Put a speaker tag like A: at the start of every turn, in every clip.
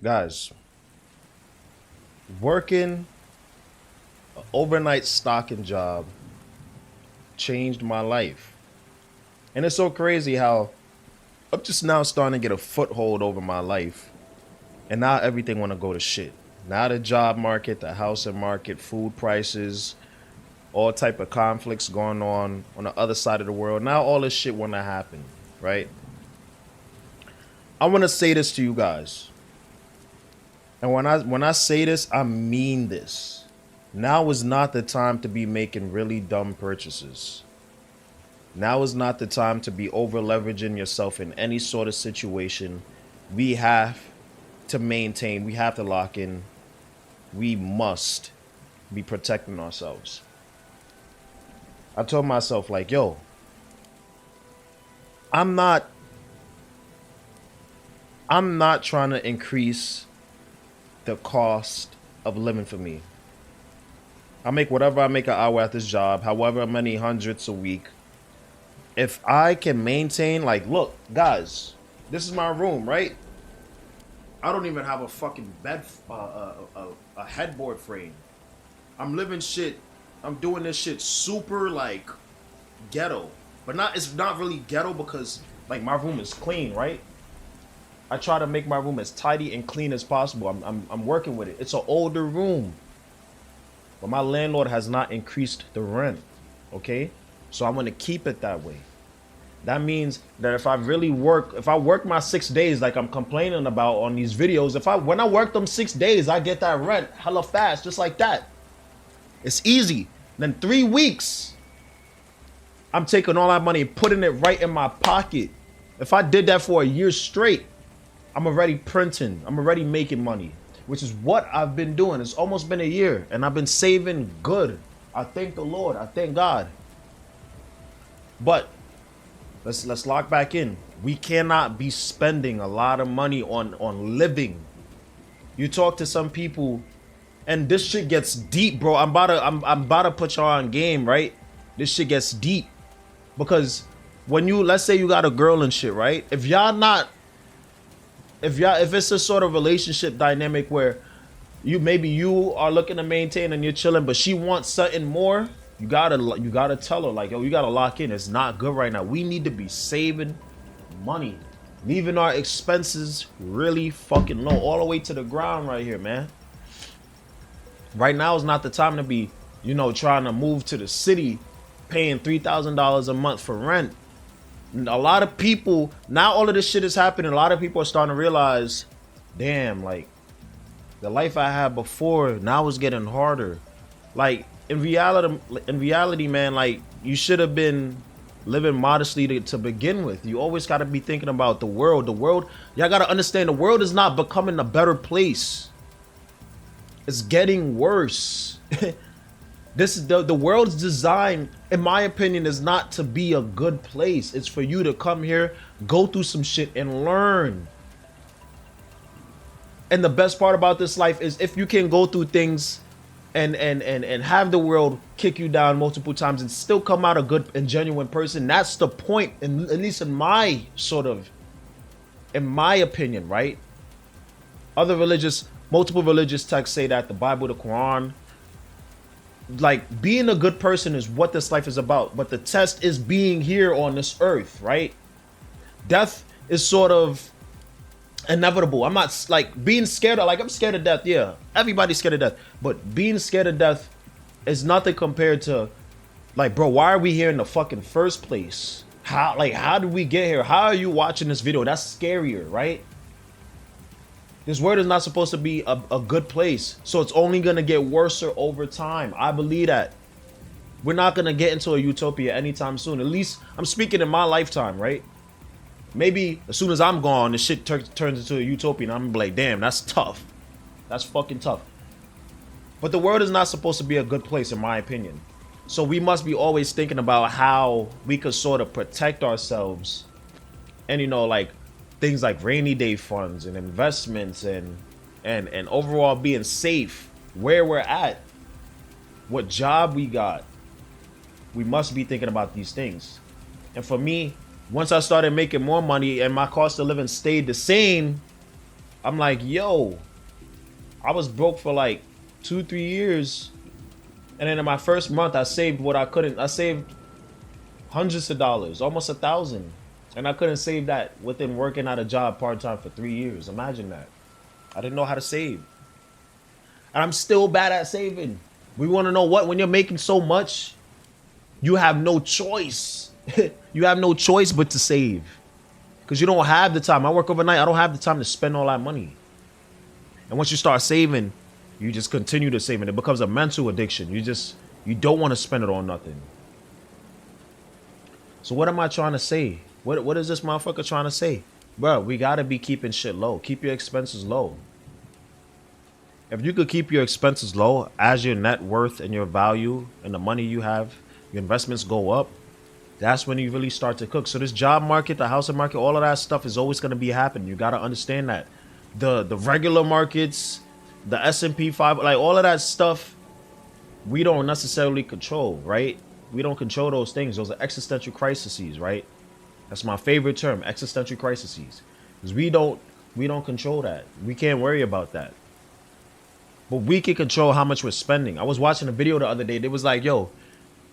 A: Guys, working an overnight stocking job changed my life. And it's so crazy how I'm just now starting to get a foothold over my life. And now everything want to go to shit. Now the job market, the housing market, food prices, all type of conflicts going on the other side of the world. Now all this shit want to happen, right? I want to say this to you guys. And when I say this, I mean this. Now is not the time to be making really dumb purchases. Now is not the time to be over leveraging yourself in any sort of situation. We have to maintain, we have to lock in. We must be protecting ourselves. I told myself, like, yo, I'm not trying to increase the cost of living for me. I make whatever I make an hour at this job, however many hundreds a week. If I can maintain, like, look, guys, this is my room, right? I don't even have a fucking bed, a headboard frame. I'm living shit. I'm doing this shit super like ghetto, but not. It's not really ghetto because like my room is clean, right? I try to make my room as tidy and clean as possible. I'm working with it. It's an older room, but my landlord has not increased the rent. Okay, so I want to keep it that way. That means that if I work my 6 days like I'm complaining about on these videos, when I work them 6 days, I get that rent hella fast, just like that. It's easy. Then 3 weeks, I'm taking all that money and putting it right in my pocket. If I did that for a year straight, I'm already printing. I'm already making money, which is what I've been doing. It's almost been a year and I've been saving good. I thank the Lord. I thank God. But let's lock back in. We cannot be spending a lot of money on living. You talk to some people, and this shit gets deep, bro. I'm about to put y'all on game, right? This shit gets deep because when let's say you got a girl and shit, right? If it's a sort of relationship dynamic where you are looking to maintain and you're chilling, but she wants something more. You gotta tell her, like, yo, you gotta lock in. It's not good right now. We need to be saving money, leaving our expenses really fucking low, all the way to the ground right here, man. Right now is not the time to be, trying to move to the city, paying $3,000 a month for rent. A lot of people, now all of this shit is happening. A lot of people are starting to realize, damn, like, the life I had before now is getting harder. Like, in reality, man, like, you should have been living modestly to begin with. You always got to be thinking about the world. Y'all got to understand, the world is not becoming a better place. It's getting worse. This is the world's design, in my opinion, is not to be a good place. It's for you to come here, go through some shit, and learn. And the best part about this life is if you can go through things and have the world kick you down multiple times and still come out a good and genuine person, that's the point, at least in my opinion, right? Multiple religious texts say that, the Bible, the Quran. Like, being a good person is what this life is about, but the test is being here on this earth, right? Death is sort of inevitable. I'm not like being scared of, like, I'm scared of death. Yeah, everybody's scared of death, but being scared of death is nothing compared to, like, bro, why are we here in the fucking first place? How did we get here? How are you watching this video? That's scarier, right? This world is not supposed to be a good place, so it's only gonna get worse over time. I believe that. We're not gonna get into a utopia anytime soon. At least I'm speaking in my lifetime, right? Maybe as soon as I'm gone, the shit turns into a utopia, and I'm gonna be like, damn, that's tough. That's fucking tough. But the world is not supposed to be a good place, in my opinion. So we must be always thinking about how we could sort of protect ourselves, and like things like rainy day funds and investments and overall being safe where we're at, what job we got. We must be thinking about these things. And for me, once I started making more money and my cost of living stayed the same, I'm like, yo, I was broke for like 2-3 years, and then in my first month, I saved what I couldn't. I saved hundreds of dollars, almost 1,000, and I couldn't save that within working at a job part time for 3 years. Imagine that. I didn't know how to save, and I'm still bad at saving. We want to know what? When you're making so much, you have no choice. You have no choice but to save, because you don't have the time. I work overnight. I don't have the time to spend all that money. And once you start saving, you just continue to save, and it becomes a mental addiction. You don't want to spend it on nothing. So what am I trying to say? What is this motherfucker trying to say? Bro, we gotta be keeping shit low. Keep your expenses low. If you could keep your expenses low as your net worth and your value and the money you have, your investments go up, that's when you really start to cook. So this job market, the housing market, all of that stuff is always gonna be happening. You gotta understand that. The regular markets, the S&P 5, like all of that stuff, we don't necessarily control, right? We don't control those things. Those are existential crises, right? That's my favorite term, existential crises. Because we don't control that. We can't worry about that. But we can control how much we're spending. I was watching a video the other day. They was like, yo,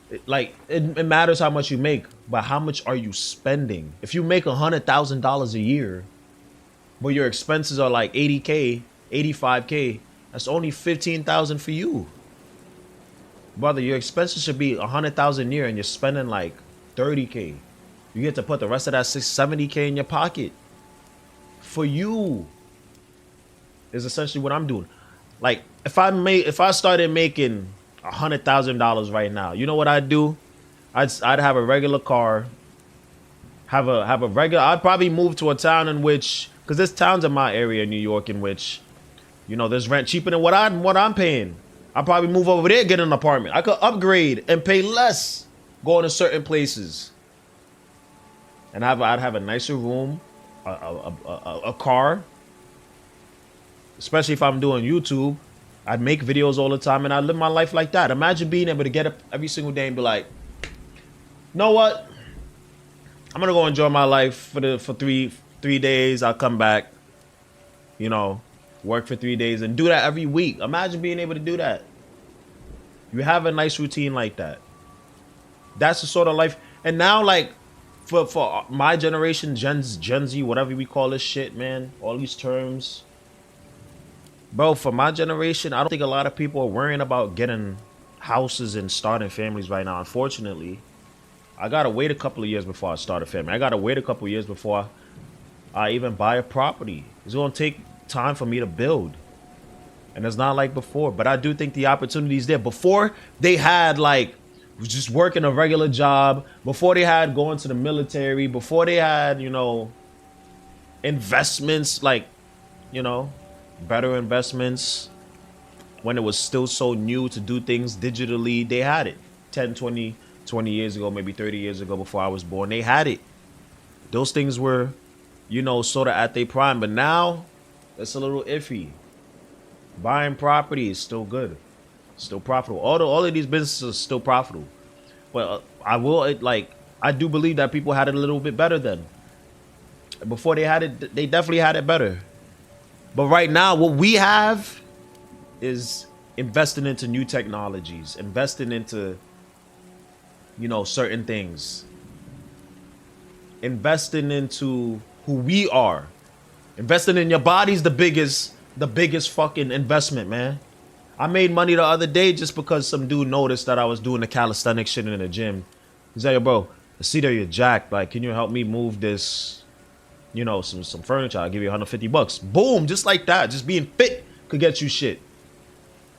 A: it matters how much you make, but how much are you spending? If you make $100,000 a year, but your expenses are like 80K, 85K, that's only 15,000 for you. Brother, your expenses should be 100,000 a year and you're spending like 30K. You get to put the rest of that 70K in your pocket. For you is essentially what I'm doing. Like if I started making $100,000 right now, you know what I'd do? I'd have a regular car, I'd probably move to a town in which, because there's towns in my area in New York in which, you know, there's rent cheaper than what I'm paying. I'd probably move over there, get an apartment. I could upgrade and pay less going to certain places. And I'd have a nicer room, a car. Especially if I'm doing YouTube, I'd make videos all the time and I'd live my life like that. Imagine being able to get up every single day and be like, you know what? I'm gonna go enjoy my life for 3 days. I'll come back, you know, work for 3 days and do that every week. Imagine being able to do that. You have a nice routine like that. That's the sort of life. And now, like, for my generation, Gen Z, whatever we call this shit, man, all these terms. Bro, for my generation, I don't think a lot of people are worrying about getting houses and starting families right now. Unfortunately, I gotta wait a couple of years before I start a family. I gotta wait a couple of years before I even buy a property. It's gonna take time for me to build. And it's not like before. But I do think the opportunity is there. Before, they had like just working a regular job. Before they had going to the military. Before they had, you know, investments, like, you know, better investments. When it was still so new to do things digitally, they had it. 10, 20 years ago, maybe 30 years ago before I was born, they had it. Those things were, you know, sort of at their prime. But now, it's a little iffy. Buying property is still good. Still profitable. All of these businesses are still profitable. But I do believe that people had it a little bit better then. Before they had it, they definitely had it better. But right now, what we have is investing into new technologies, investing into, you know, certain things, investing into who we are, investing in your body's the biggest fucking investment, man. I made money the other day just because some dude noticed that I was doing the calisthenic shit in the gym. He's like, yo, bro, I see that you're jacked. Like, can you help me move this, you know, some furniture? I'll give you $150. Boom, just like that. Just being fit could get you shit.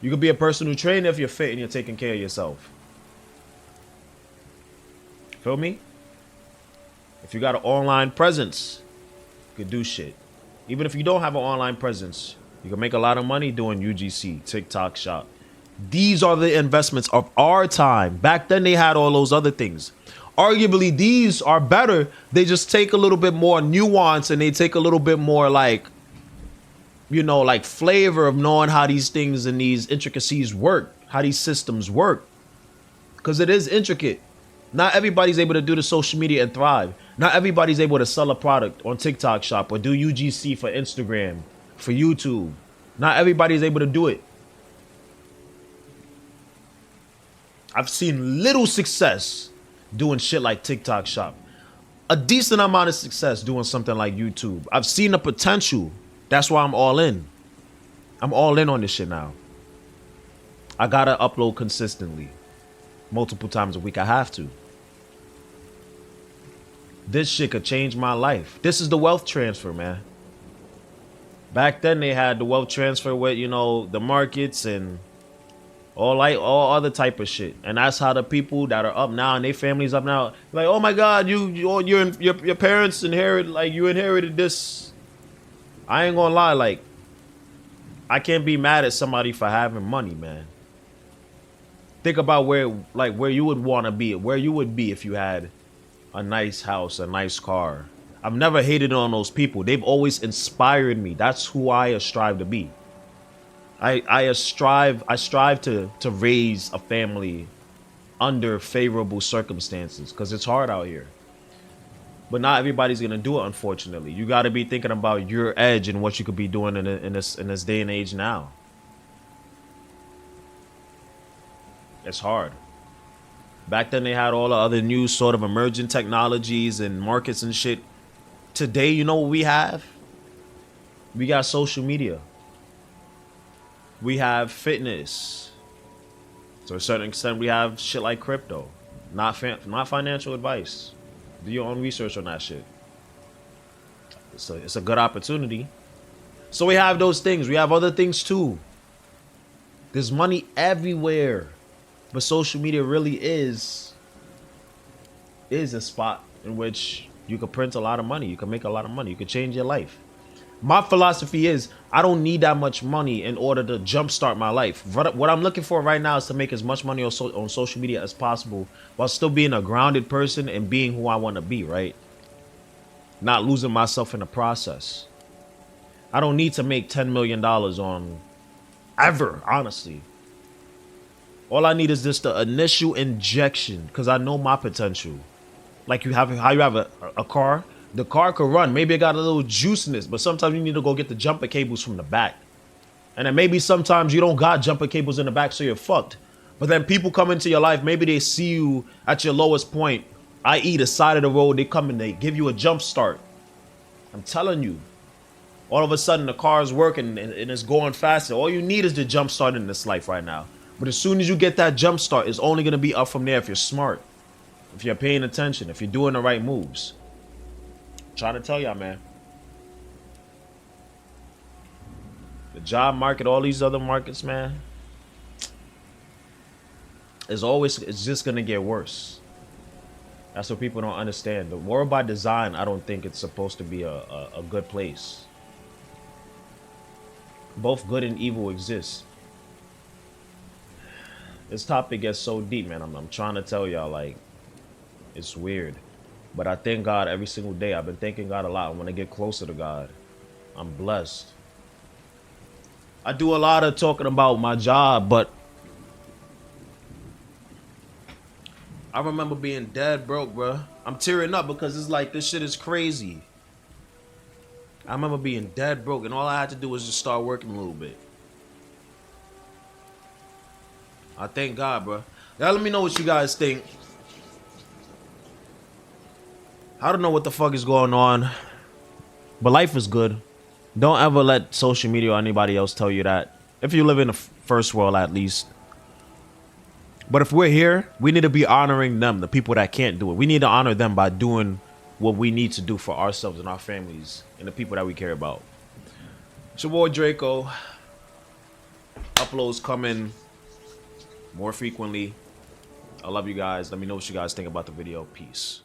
A: You could be a personal trainer if you're fit and you're taking care of yourself. Feel me? If you got an online presence, you could do shit. Even if you don't have an online presence, you can make a lot of money doing UGC, TikTok Shop. These are the investments of our time. Back then they had all those other things. Arguably these are better. They just take a little bit more nuance and they take a little bit more like, you know, like flavor of knowing how these things and these intricacies work, how these systems work. Because it is intricate. Not everybody's able to do the social media and thrive. Not everybody's able to sell a product on TikTok Shop or do UGC for Instagram, for YouTube. Not everybody's able to do it. I've seen little success doing shit like TikTok Shop. A decent amount of success doing something like YouTube. I've seen the potential. That's why I'm all in. I'm all in on this shit now. I gotta upload consistently. Multiple times a week. I have to. This shit could change my life. This is the wealth transfer, man. Back then they had the wealth transfer with, you know, the markets and all other type of shit. And that's how the people that are up now and their families up now, like, oh my God, your parents inherited, like, you inherited this. I ain't gonna lie, like, I can't be mad at somebody for having money, man. Think about where you would want to be, where you would be if you had a nice house, a nice car. I've never hated on those people. They've always inspired me. That's who I strive to be. I strive to raise a family under favorable circumstances because it's hard out here. But not everybody's gonna do it, unfortunately. You got to be thinking about your edge and what you could be doing in this day and age now. It's hard. Back then they had all the other new sort of emerging technologies and markets and shit. Today, you know what we have? We got social media. We have fitness. To a certain extent, we have shit like crypto. Not financial advice. Do your own research on that shit. It's a good opportunity. So we have those things. We have other things too. There's money everywhere. But social media really is a spot in which you can print a lot of money. You can make a lot of money. You can change your life. My philosophy is I don't need that much money in order to jumpstart my life. What I'm looking for right now is to make as much money on social media as possible while still being a grounded person and being who I want to be, right? Not losing myself in the process. I don't need to make $10 million on ever, honestly. All I need is just the initial injection because I know my potential. Like how you have a car. The car could run. Maybe it got a little juice in this, but sometimes you need to go get the jumper cables from the back. And then maybe sometimes you don't got jumper cables in the back, so you're fucked. But then people come into your life. Maybe they see you at your lowest point, i.e. the side of the road. They come and they give you a jump start. I'm telling you. All of a sudden the car is working and it's going faster. All you need is the jump start in this life right now. But as soon as you get that jump start, it's only going to be up from there if you're smart. If you're paying attention, if you're doing the right moves. I'm trying to tell y'all, man. The job market, all these other markets, man. It's just going to get worse. That's what people don't understand. The world by design, I don't think it's supposed to be a good place. Both good and evil exist. This topic gets so deep, man. I'm trying to tell y'all, like, it's weird. But I thank God every single day. I've been thanking God a lot. I want to get closer to God. I'm blessed. I do a lot of talking about my job, but I remember being dead broke, bro. I'm tearing up because it's like this shit is crazy. I remember being dead broke, and all I had to do was just start working a little bit. I thank God, bro. Now let me know what you guys think. I don't know what the fuck is going on, but life is good. Don't ever let social media or anybody else tell you that. If you live in the first world, at least. But if we're here, we need to be honoring them, the people that can't do it. We need to honor them by doing what we need to do for ourselves and our families and the people that we care about. It's your boy Draco. Uploads coming more frequently. I love you guys. Let me know what you guys think about the video. Peace.